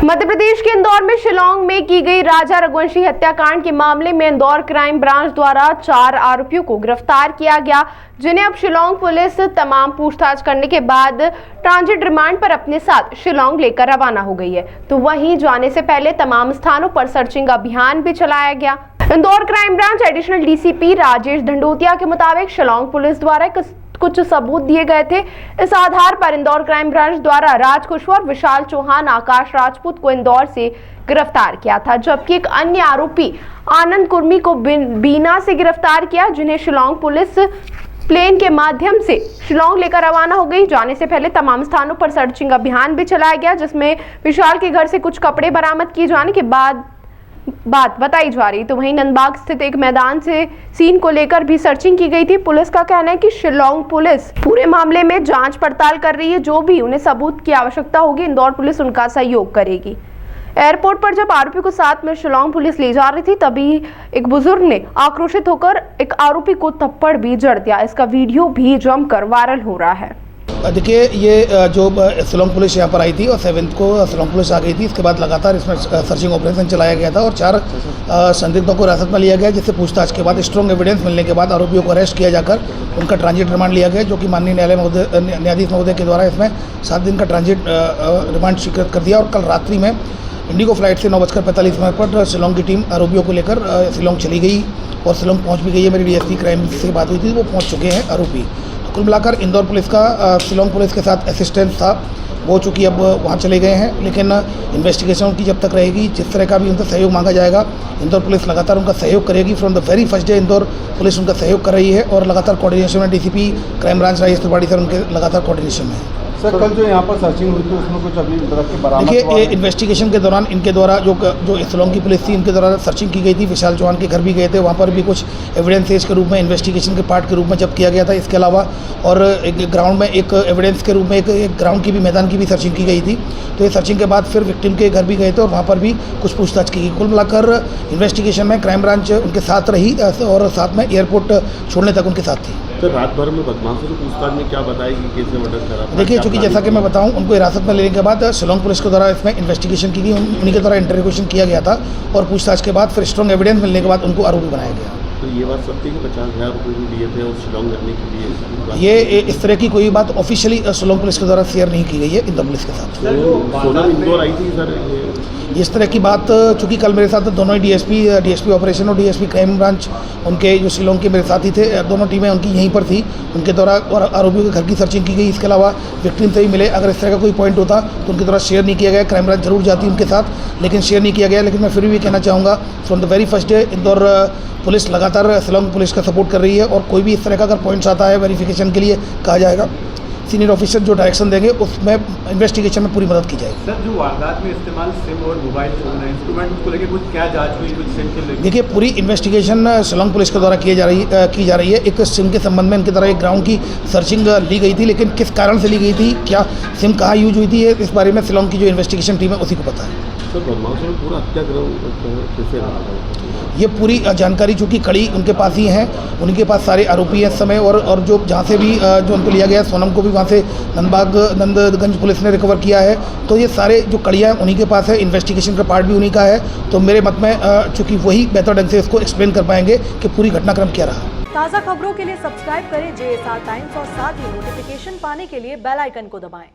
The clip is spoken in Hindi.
मध्य प्रदेश के इंदौर में शिलांग में की गई राजा रघुवंशी हत्याकांड के मामले में इंदौर क्राइम ब्रांच द्वारा 4 आरोपियों को गिरफ्तार किया गया, जिन्हें अब शिलांग पुलिस तमाम पूछताछ करने के बाद ट्रांजिट रिमांड पर अपने साथ शिलांग लेकर रवाना हो गई है। तो वहीं जाने से पहले तमाम स्थानों पर सर्चिंग अभियान भी चलाया गया। Indore crime branch additional DCP Rajesh Dhandotiya के मुताबिक शिलांग पुलिस द्वारा कुछ सबूत दिए गए थे। इस आधार पर इंदौर क्राइम ब्रांच द्वारा राज कुशवाहा, विशाल चौहान, आकाश राजपूत को इंदौर से गिरफ्तार किया था, जबकि एक अन्य आरोपी आनंद कुर्मी को बीना से गिरफ्तार किया, जिन्हें शिलांग पुलिस प्लेन के माध्यम से शिलांग लेकर रवाना हो गई। जाने से पहले तमाम स्थानों पर सर्चिंग अभियान भी चलाया गया, जिसमें विशाल के घर से कुछ कपड़े बरामद किए जाने के बाद बात बताई जा रही। तो वहीं नंदबाग स्थित एक मैदान से सीन को लेकर भी सर्चिंग की गई थी। पुलिस का कहना है कि शिलांग पुलिस पूरे मामले में जांच पड़ताल कर रही है। जो भी उन्हें सबूत की आवश्यकता होगी, इंदौर पुलिस उनका सहयोग करेगी। एयरपोर्ट पर जब आरोपी को साथ में शिलांग पुलिस ले जा रही थी, तभी एक बुजुर्ग ने आक्रोशित होकर एक आरोपी को थप्पड़ भी जड़ दिया। इसका वीडियो भी जमकर वायरल हो रहा है। देखिए, ये जो शिलांग पुलिस यहाँ पर आई थी और 7 को शिलांग पुलिस आ गई थी। इसके बाद लगातार इसमें सर्चिंग ऑपरेशन चलाया गया था और 4 संदिग्धों को हिरासत में लिया गया, जिससे पूछताछ के बाद स्ट्रॉन्ग एविडेंस मिलने के बाद आरोपियों को अरेस्ट किया जाकर उनका ट्रांजिट रिमांड लिया गया, जो कि माननीय न्यायाधीश महोदय के द्वारा इसमें 7 दिन का ट्रांजिट रिमांड स्वीकृत कर दिया। और कल रात्रि में इंडिगो फ्लाइट से 9:45 पर शिलांग की टीम आरोपियों को लेकर शिलांग चली गई और शिलांग पहुँच भी गई है। मेरी डीएसपी क्राइम से बात हुई थी, वो पहुँच चुके हैं आरोपी। कुल मिलाकर इंदौर पुलिस का शिलांग पुलिस के साथ असिस्टेंस था, वो चूँकि अब वहाँ चले गए हैं, लेकिन इन्वेस्टिगेशन उनकी जब तक रहेगी, जिस तरह का भी उनसे सहयोग मांगा जाएगा, इंदौर पुलिस लगातार उनका सहयोग करेगी। From the very first day Indore police उनका सहयोग कर रही है और लगातार कोऑर्डिनेशन में DCP crime branch Rajesh Tripathi sir उनके लगातार कोऑर्डिनेशन में है। सर, कल जो यहाँ पर सर्चिंग हुई थी उसमें कुछ अभी तरह के बरामद? देखिए, इन्वेस्टिगेशन के दौरान इनके द्वारा जो शिलांग की पुलिस थी, इनके द्वारा सर्चिंग की गई थी। विशाल चौहान के घर भी गए थे, वहाँ पर भी कुछ एविडेंसेज के रूप में इन्वेस्टिगेशन के पार्ट के रूप में जब किया गया था। इसके अलावा और एक ग्राउंड में एक एविडेंस के रूप में एक ग्राउंड की भी, मैदान की भी सर्चिंग की गई थी। तो ये सर्चिंग के बाद फिर विक्टिम के घर भी गए थे और वहाँ पर भी कुछ पूछताछ की गई। कुल मिलाकर इन्वेस्टिगेशन में क्राइम ब्रांच उनके साथ रही और साथ में एयरपोर्ट छोड़ने तक उनके साथ थी। तो रात भर में बदमाशों की पूछताछ में क्या बताएगी, कैसे मर्डर करा? देखिए, चूँकि जैसा कि मैं बताऊं, उनको हिरासत में लेने के बाद शिलांग पुलिस के द्वारा इसमें इन्वेस्टिगेशन की गई, उन्हीं के द्वारा इंटरोगेशन किया गया था और पूछताछ के बाद फिर स्ट्रॉन्ग एविडेंस मिलने के बाद उनको आरोपी बनाया गया। तो ये बात सत्य कि 50,000 रुपये भी दिए थे और शिलांग करने के लिए? ये इस तरह की कोई बात ऑफिशियली शिलांग पुलिस के द्वारा शेयर नहीं की गई है इंदौर पुलिस के साथ। सोनम इंदौर आई थी सर? इस तरह की बात चूँकि कल मेरे साथ दोनों ही डीएसपी ऑपरेशन और डीएसपी क्राइम ब्रांच, उनके जो शिलांग के मेरे साथी थे, दोनों टीमें उनकी यहीं पर थी। उनके द्वारा और आरोपियों के घर की सर्चिंग की गई। इसके अलावा विक्टिम से भी मिले। अगर इस तरह का कोई पॉइंट होता तो उनके द्वारा शेयर नहीं किया गया। क्राइम ब्रांच जरूर जाती उनके साथ, लेकिन शेयर नहीं किया गया। लेकिन मैं फिर भी कहना चाहूँगा, from the very first day Indore police लगातार शिलांग पुलिस का सपोर्ट कर रही है और कोई भी इस तरह का अगर पॉइंट्स आता है वेरिफिकेशन के लिए कहा जाएगा, सीनियर ऑफिसर जो डायरेक्शन देंगे उसमें इन्वेस्टिगेशन में पूरी मदद की जाएगी। सर, जो वारदात में इस्तेमाल सिम और मोबाइल इंस्ट्रूमेंट को लेकर कुछ क्या जांच हुई, कुछ सिम के लेकर? देखिए, पूरी इन्वेस्टिगेशन शिलांग पुलिस के द्वारा की जा रही है। एक सिम के संबंध में इनके द्वारा एक ग्राउंड की सर्चिंग ली गई थी, लेकिन किस कारण से ली गई थी, क्या सिम कहाँ यूज हुई थी, इस बारे में शिलांग की जो इन्वेस्टिगेशन टीम है उसी को पता है। सर, बदमाशों ने पूरा हत्याग्रह कैसे रहा? ये पूरी जानकारी चूँकि कड़ी उनके पास ही है, उनके पास सारे आरोपी हैं इस समय और जो जहाँ से भी जो उनको लिया गया, सोनम को भी वहाँ से नंदगंज पुलिस ने रिकवर किया है। तो ये सारे जो कड़ियाँ उन्हीं के पास है, इन्वेस्टिगेशन का पार्ट भी उन्हीं का है। तो मेरे मत में चूँकि वही बेहतर ढंग से इसको एक्सप्लेन कर पाएंगे कि पूरी घटनाक्रम क्या रहा। ताज़ा खबरों के लिए सब्सक्राइब करें JSR टाइम्स और साथ ही नोटिफिकेशन पाने के लिए बेल आइकन को दबाएं।